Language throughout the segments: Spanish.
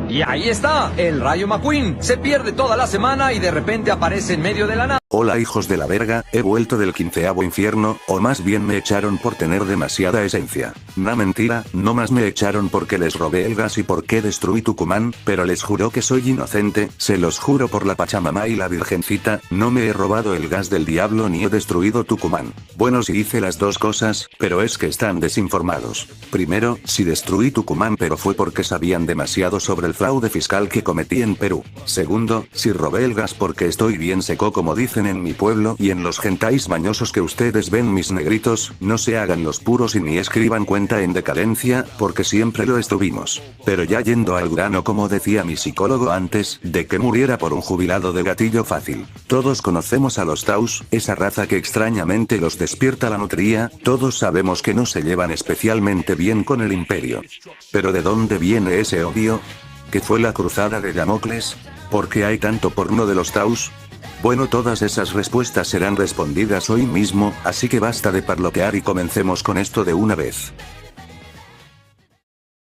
Y ahí está, el Rayo McQueen. Se pierde toda la semana y de repente aparece en medio de la nada. Hola hijos de la verga, he vuelto del 15º infierno, o más bien me echaron por tener demasiada esencia. No mentira, no más me echaron porque les robé el gas y porque destruí Tucumán, pero les juro que soy inocente, se los juro por la Pachamama y la Virgencita, no me he robado el gas del diablo ni he destruido Tucumán. Bueno, sí hice las dos cosas, pero es que están desinformados. Primero, sí destruí Tucumán pero fue porque sabían demasiado sobre el fraude fiscal que cometí en Perú. Segundo, sí robé el gas porque estoy bien seco como dicen en mi pueblo y en los hentais mañosos que ustedes ven mis negritos, no se hagan los puros y ni escriban cuenta en decadencia, porque siempre lo estuvimos. Pero ya yendo al grano como decía mi psicólogo antes, de que muriera por un jubilado de gatillo fácil. Todos conocemos a los Taus, esa raza que extrañamente los despierta la nutria, todos sabemos que no se llevan especialmente bien con el imperio. Pero ¿de dónde viene ese odio? ¿Qué fue la cruzada de Damocles? ¿Por qué hay tanto porno de los Taus? Bueno, todas esas respuestas serán respondidas hoy mismo, así que basta de parlotear y comencemos con esto de una vez.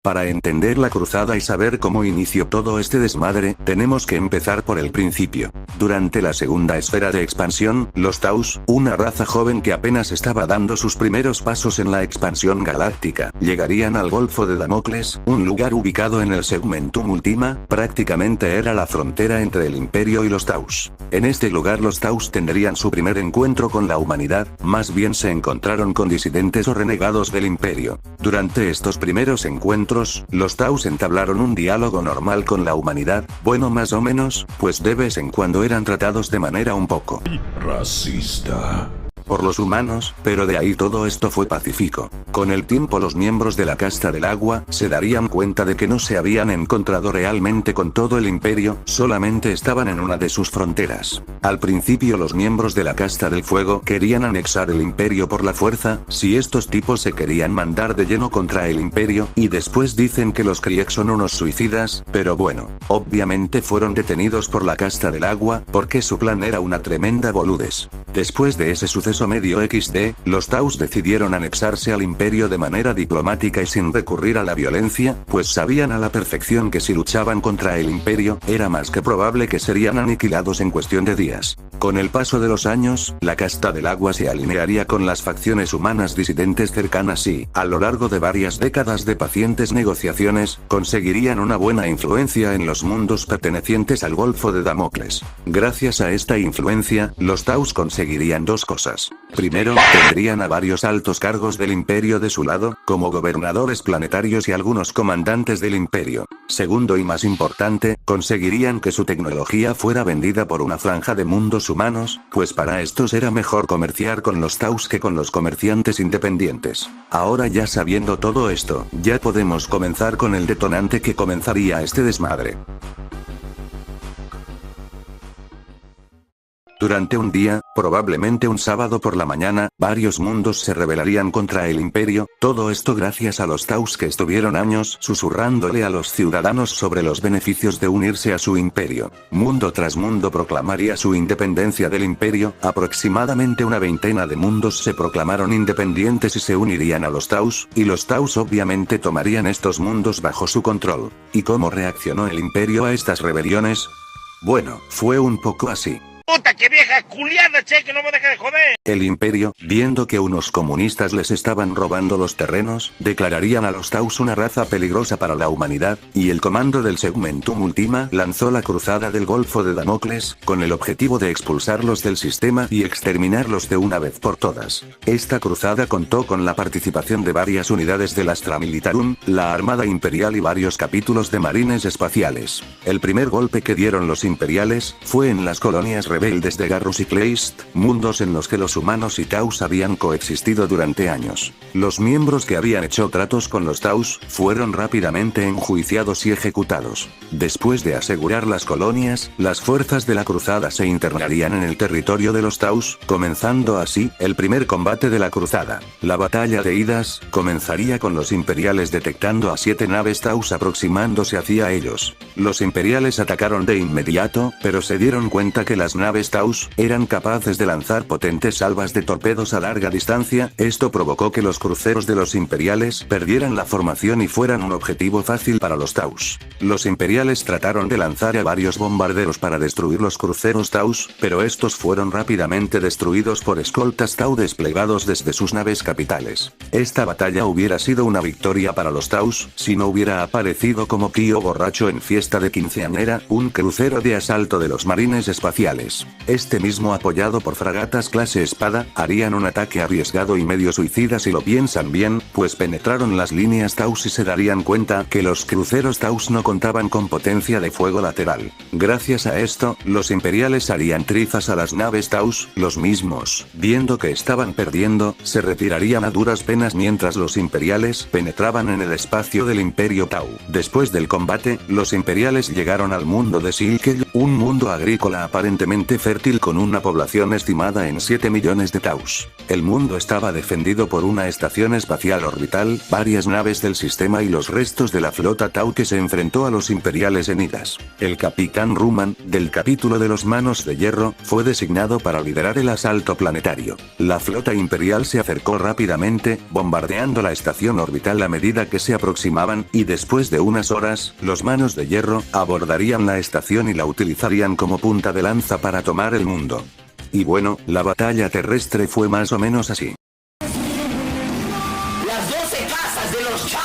Para entender la cruzada y saber cómo inició todo este desmadre, tenemos que empezar por el principio. Durante la segunda esfera de expansión, los Taus, una raza joven que apenas estaba dando sus primeros pasos en la expansión galáctica, llegarían al Golfo de Damocles, un lugar ubicado en el Segmentum Ultima, prácticamente era la frontera entre el Imperio y los Taus. En este lugar los Taus tendrían su primer encuentro con la humanidad, más bien se encontraron con disidentes o renegados del Imperio. Durante estos primeros encuentros, los Taus entablaron un diálogo normal con la humanidad, bueno más o menos, pues de vez en cuando eran tratados de manera un poco racista por los humanos, pero de ahí todo esto fue pacífico. Con el tiempo los miembros de la casta del agua, se darían cuenta de que no se habían encontrado realmente con todo el imperio, solamente estaban en una de sus fronteras. Al principio los miembros de la casta del fuego querían anexar el imperio por la fuerza, si estos tipos se querían mandar de lleno contra el imperio, y después dicen que los Krieg son unos suicidas, pero bueno, obviamente fueron detenidos por la casta del agua, porque su plan era una tremenda boludez. Después de ese suceso medio XD, los Taus decidieron anexarse al imperio de manera diplomática y sin recurrir a la violencia, pues sabían a la perfección que si luchaban contra el imperio, era más que probable que serían aniquilados en cuestión de días. Con el paso de los años, la casta del agua se alinearía con las facciones humanas disidentes cercanas y, a lo largo de varias décadas de pacientes negociaciones, conseguirían una buena influencia en los mundos pertenecientes al Golfo de Damocles. Gracias a esta influencia, los Taus conseguirían dos cosas. Primero, tendrían a varios altos cargos del imperio de su lado, como gobernadores planetarios y algunos comandantes del imperio. Segundo y más importante, conseguirían que su tecnología fuera vendida por una franja de mundos humanos, pues para estos era mejor comerciar con los Taus que con los comerciantes independientes. Ahora ya sabiendo todo esto, ya podemos comenzar con el detonante que comenzaría este desmadre. Durante un día, probablemente un sábado por la mañana, varios mundos se rebelarían contra el imperio, todo esto gracias a los Taus que estuvieron años susurrándole a los ciudadanos sobre los beneficios de unirse a su imperio. Mundo tras mundo proclamaría su independencia del imperio, aproximadamente una veintena de mundos se proclamaron independientes y se unirían a los Taus, y los Taus obviamente tomarían estos mundos bajo su control. ¿Y cómo reaccionó el imperio a estas rebeliones? Bueno, fue un poco así. ¡Puta, qué vieja culiada, che, que no me deja de joder! El imperio, viendo que unos comunistas les estaban robando los terrenos, declararían a los Taus una raza peligrosa para la humanidad, y el comando del Segmentum Ultima lanzó la cruzada del Golfo de Damocles, con el objetivo de expulsarlos del sistema y exterminarlos de una vez por todas. Esta cruzada contó con la participación de varias unidades del Astra Militarum, la Armada Imperial y varios capítulos de marines espaciales. El primer golpe que dieron los imperiales, fue en las colonias rebeldes de Garrus y Kleist, mundos en los que los humanos y Taus habían coexistido durante años. Los miembros que habían hecho tratos con los Taus, fueron rápidamente enjuiciados y ejecutados. Después de asegurar las colonias, las fuerzas de la cruzada se internarían en el territorio de los Taus, comenzando así, el primer combate de la cruzada. La batalla de Idas, comenzaría con los imperiales detectando a 7 naves Taus aproximándose hacia ellos. los imperiales atacaron de inmediato, pero se dieron cuenta que las naves Taus eran capaces de lanzar potentes salvas de torpedos a larga distancia. Esto provocó que los cruceros de los imperiales perdieran la formación y fueran un objetivo fácil para los Taus. Los imperiales trataron de lanzar a varios bombarderos para destruir los cruceros Taus, pero estos fueron rápidamente destruidos por escoltas Tau desplegados desde sus naves capitales. Esta batalla hubiera sido una victoria para los Taus, si no hubiera aparecido como tío borracho en fiesta de quinceañera, un crucero de asalto de los marines espaciales. Este mismo, apoyado por fragatas clase Espada, harían un ataque arriesgado y medio suicida si lo piensan bien, pues penetraron las líneas Taus y se darían cuenta que los cruceros Taus no contaban con potencia de fuego lateral. Gracias a esto, los imperiales harían trizas a las naves Taus, los mismos, viendo que estaban perdiendo, se retirarían a duras penas mientras los imperiales penetraban en el espacio del Imperio Tau. Después del combate, los imperiales llegaron al mundo de Silkel, un mundo agrícola aparentemente fértil con una población estimada en 7 millones de Taus. El mundo estaba defendido por una estación espacial orbital, varias naves del sistema y los restos de la flota Tau que se enfrentó a los imperiales en Idas. El capitán Ruman, del capítulo de los Manos de Hierro, fue designado para liderar el asalto planetario. La flota imperial se acercó rápidamente, bombardeando la estación orbital a medida que se aproximaban, y después de unas horas, los Manos de Hierro abordarían la estación y la utilizarían como punta de lanza para tomar el mundo. Y bueno, la batalla terrestre fue más o menos así. Las 12 casas de los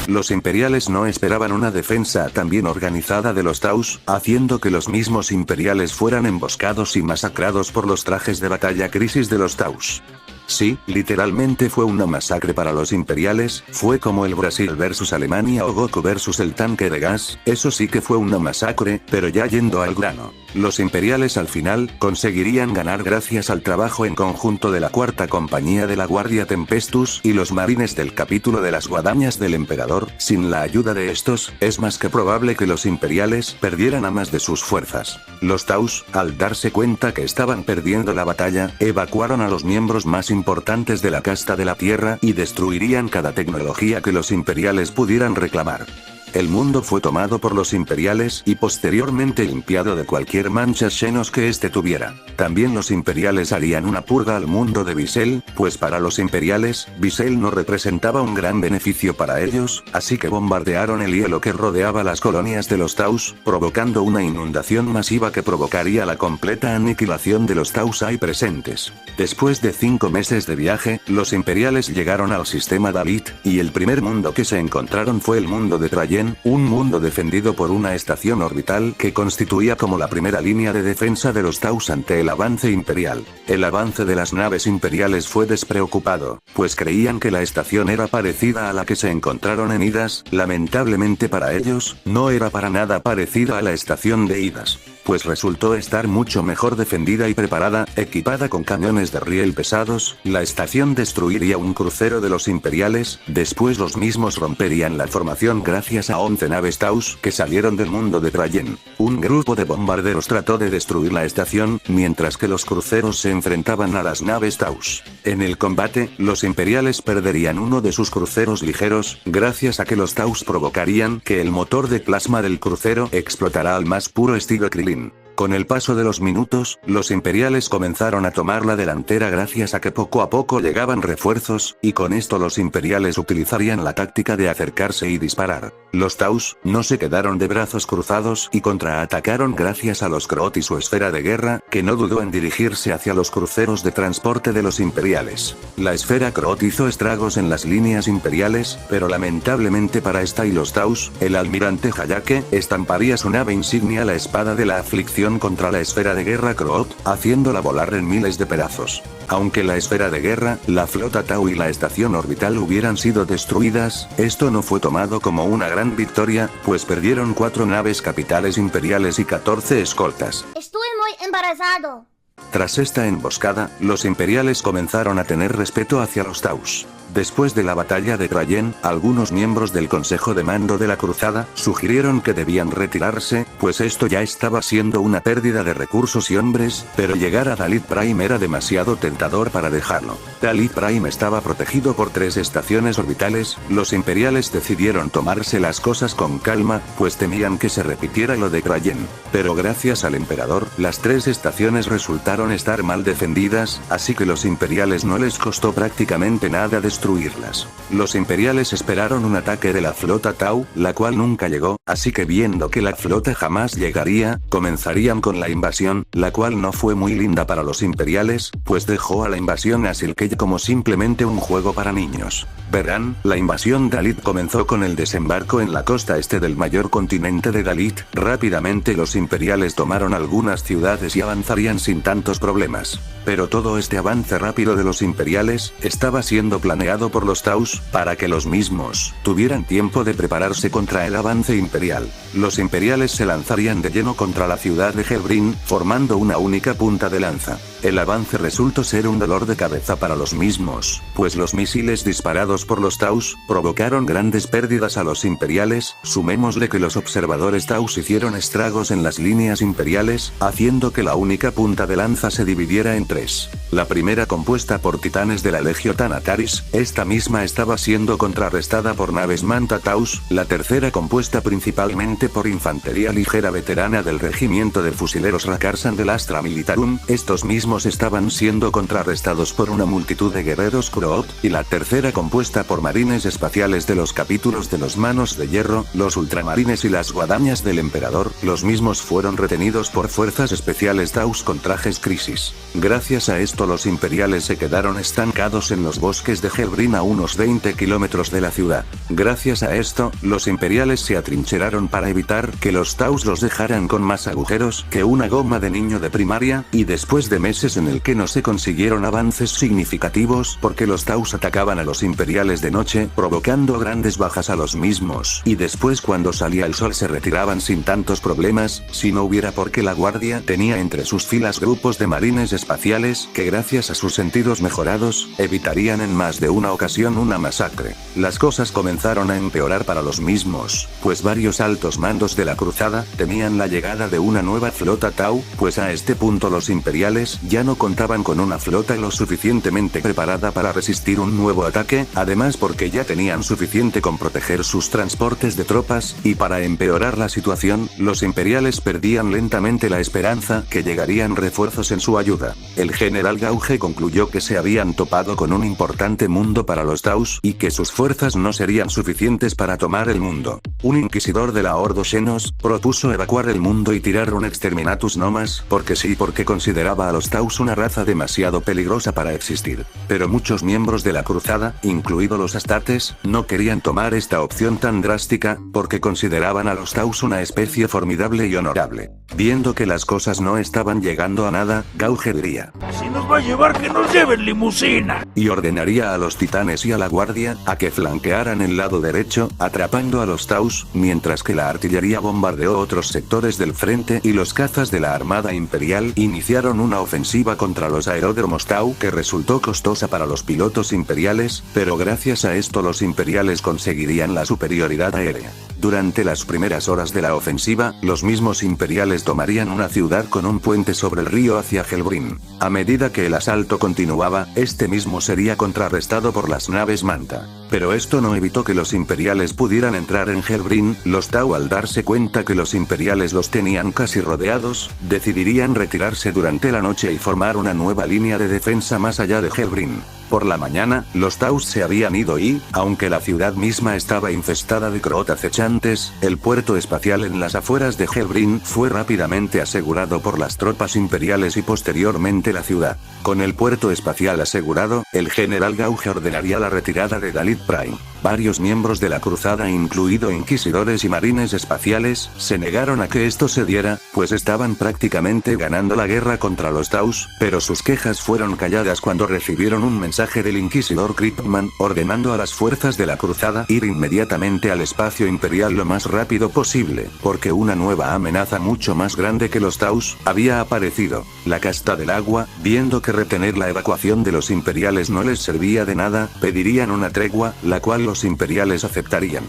Los imperiales no esperaban una defensa tan bien organizada de los Taus, haciendo que los mismos imperiales fueran emboscados y masacrados por los trajes de batalla Crisis de los Taus. Sí, literalmente fue una masacre para los imperiales, fue como el Brasil versus Alemania o Goku versus el tanque de gas, eso sí que fue una masacre, pero ya yendo al grano. Los imperiales al final conseguirían ganar gracias al trabajo en conjunto de la cuarta compañía de la Guardia Tempestus y los marines del capítulo de las guadañas del emperador. Sin la ayuda de estos, es más que probable que los imperiales perdieran a más de sus fuerzas. Los Taus, al darse cuenta que estaban perdiendo la batalla, evacuaron a los miembros más importantes de la casta de la Tierra y destruirían cada tecnología que los imperiales pudieran reclamar. El mundo fue tomado por los imperiales y posteriormente limpiado de cualquier manchas Xenos que éste tuviera. También los imperiales harían una purga al mundo de Visel, pues para los imperiales, Visel no representaba un gran beneficio para ellos, así que bombardearon el hielo que rodeaba las colonias de los Taus, provocando una inundación masiva que provocaría la completa aniquilación de los Taus ahí presentes. Después de 5 meses de viaje, los imperiales llegaron al sistema Dalit, y el primer mundo que se encontraron fue el mundo de Trayen, un mundo defendido por una estación orbital que constituía como la primera línea de defensa de los Taus ante el avance imperial. El avance de las naves imperiales fue despreocupado, pues creían que la estación era parecida a la que se encontraron en Idas. Lamentablemente para ellos, no era para nada parecida a la estación de Idas, pues resultó estar mucho mejor defendida y preparada, equipada con cañones de riel pesados. La estación destruiría un crucero de los imperiales, después los mismos romperían la formación gracias a 11 naves Taus que salieron del mundo de Trayen. Un grupo de bombarderos trató de destruir la estación, mientras que los cruceros se enfrentaban a las naves Taus. En el combate, los imperiales perderían uno de sus cruceros ligeros, gracias a que los Taus provocarían que el motor de plasma del crucero explotara al más puro estilo Krillin. Con el paso de los minutos, los imperiales comenzaron a tomar la delantera gracias a que poco a poco llegaban refuerzos, y con esto los imperiales utilizarían la táctica de acercarse y disparar. Los Taus no se quedaron de brazos cruzados y contraatacaron gracias a los Kroot y su esfera de guerra, que no dudó en dirigirse hacia los cruceros de transporte de los imperiales. La esfera Kroot hizo estragos en las líneas imperiales, pero lamentablemente para esta y los Taus, el almirante Hayake estamparía su nave insignia la espada de la aflicción contra la esfera de guerra Kroot, haciéndola volar en miles de pedazos. Aunque la esfera de guerra, la flota Tau y la estación orbital hubieran sido destruidas, esto no fue tomado como una gran victoria, pues perdieron 4 naves capitales imperiales y 14 escoltas. Estoy muy embarazado. Tras esta emboscada, los imperiales comenzaron a tener respeto hacia los Taus. Después de la batalla de Trayen, algunos miembros del Consejo de Mando de la Cruzada sugirieron que debían retirarse, pues esto ya estaba siendo una pérdida de recursos y hombres, pero llegar a Dalit Prime era demasiado tentador para dejarlo. Dalit Prime estaba protegido por 3 estaciones orbitales. Los imperiales decidieron tomarse las cosas con calma, pues temían que se repitiera lo de Trayen. Pero gracias al emperador, las 3 estaciones resultaron estar mal defendidas, así que los imperiales no les costó prácticamente nada destruirlas. Los imperiales esperaron un ataque de la flota Tau, la cual nunca llegó, así que viendo que la flota jamás llegaría, comenzarían con la invasión, la cual no fue muy linda para los imperiales, pues dejó a la invasión a Silkei como simplemente un juego para niños. Verán, la invasión Dalit comenzó con el desembarco en la costa este del mayor continente de Dalit. Rápidamente los imperiales tomaron algunas ciudades y avanzarían sin tantos problemas. Pero todo este avance rápido de los imperiales estaba siendo planeado por los Taus, para que los mismos tuvieran tiempo de prepararse contra el avance imperial. Los imperiales se lanzarían de lleno contra la ciudad de Helbrin, formando una única punta de lanza. El avance resultó ser un dolor de cabeza para los mismos, pues los misiles disparados por los Taus provocaron grandes pérdidas a los imperiales. Sumémosle que los observadores Taus hicieron estragos en las líneas imperiales, haciendo que la única punta de lanza se dividiera en 3. La primera, compuesta por titanes de la Legio Thanataris, esta misma estaba siendo contrarrestada por naves Manta Taus. La tercera, compuesta principalmente por infantería ligera veterana del regimiento de fusileros Rakarsan del Astra Militarum, estos mismos estaban siendo contrarrestados por una multitud de guerreros Kroot. Y la tercera, compuesta por marines espaciales de los capítulos de los Manos de Hierro, los ultramarines y las guadañas del emperador. Los mismos fueron retenidos por fuerzas especiales Taus con trajes Crisis. Gracias a esto los imperiales se quedaron estancados en los bosques de Helbrin a unos 20 kilómetros de la ciudad. Gracias a esto, los imperiales se atrincheraron para evitar que los Taus los dejaran con más agujeros que una goma de niño de primaria, y después de meses en el que no se consiguieron avances significativos porque los Taus atacaban a los imperiales de noche, provocando grandes bajas a los mismos, y después cuando salía el sol se retiraban sin tantos problemas, si no hubiera porque la guardia tenía entre sus filas grupos de marines espaciales que gracias a sus sentidos mejorados, evitarían en más de una ocasión una masacre. Las cosas comenzaron a empeorar para los mismos, pues varios altos mandos de la cruzada temían la llegada de una nueva flota Tau, pues a este punto los imperiales ya no contaban con una flota lo suficientemente preparada para resistir un nuevo ataque, además porque ya tenían suficiente con proteger sus transportes de tropas, y para empeorar la situación, los imperiales perdían lentamente la esperanza que llegarían refuerzos en su ayuda. El general Gauge concluyó que se habían topado con un importante mundo para los Taus, y que sus fuerzas no serían suficientes para tomar el mundo. Un inquisidor de la Ordo Xenos propuso evacuar el mundo y tirar un exterminatus nomas, porque sí, porque consideraba a los Taus una raza demasiado peligrosa para existir. Pero muchos miembros de la cruzada, incluidos los Astartes, no querían tomar esta opción tan drástica, porque consideraban a los Taus una especie formidable y honorable. Viendo que las cosas no estaban llegando a nada, Gauge diría: Si nos va a llevar, que nos lleven limusina. Y ordenaría a los titanes y a la guardia a que flanquearan el lado derecho, atrapando a los Taus, mientras que la artillería bombardeó otros sectores del frente y los cazas de la Armada Imperial iniciaron una ofensiva contra los aeródromos Tau que resultó costosa para los pilotos imperiales, pero gracias a esto los imperiales conseguirían la superioridad aérea. Durante las primeras horas de la ofensiva, los mismos imperiales tomarían una ciudad con un puente sobre el río hacia Helbrin. A medida que el asalto continuaba, este mismo sería contrarrestado por las naves Manta. Pero esto no evitó que los imperiales pudieran entrar en Helbrin. Los Tau, al darse cuenta que los imperiales los tenían casi rodeados, decidirían retirarse durante la noche y formar una nueva línea de defensa más allá de Helbrin. Por la mañana, los Taus se habían ido y, aunque la ciudad misma estaba infestada de Kroot acechantes, el puerto espacial en las afueras de Helbrin fue rápidamente asegurado por las tropas imperiales y posteriormente la ciudad. Con el puerto espacial asegurado, el general Gauge ordenaría la retirada de Dalit Starship Prime. Varios miembros de la cruzada, incluido inquisidores y marines espaciales, se negaron a que esto se diera, pues estaban prácticamente ganando la guerra contra los Taus, pero sus quejas fueron calladas cuando recibieron un mensaje del inquisidor Kryptman, ordenando a las fuerzas de la cruzada ir inmediatamente al espacio imperial lo más rápido posible, porque una nueva amenaza mucho más grande que los Taus había aparecido. La casta del agua, viendo que retener la evacuación de los imperiales no les servía de nada, pedirían una tregua, la cual los imperiales aceptarían.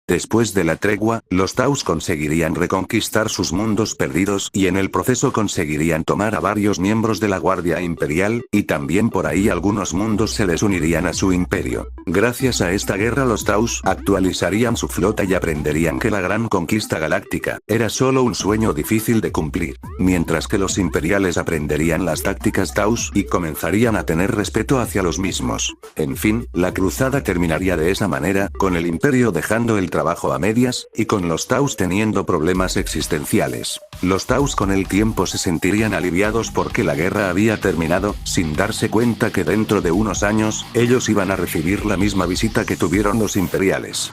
Después de la tregua, los Taus conseguirían reconquistar sus mundos perdidos y en el proceso conseguirían tomar a varios miembros de la Guardia Imperial, y también por ahí algunos mundos se les unirían a su imperio. Gracias a esta guerra los Taus actualizarían su flota y aprenderían que la gran conquista galáctica era solo un sueño difícil de cumplir, mientras que los imperiales aprenderían las tácticas Taus y comenzarían a tener respeto hacia los mismos. En fin, la cruzada terminaría de esa manera, con el imperio dejando el trabajo a medias, y con los Taus teniendo problemas existenciales. Los Taus con el tiempo se sentirían aliviados porque la guerra había terminado, sin darse cuenta que dentro de unos años, ellos iban a recibir la misma visita que tuvieron los imperiales.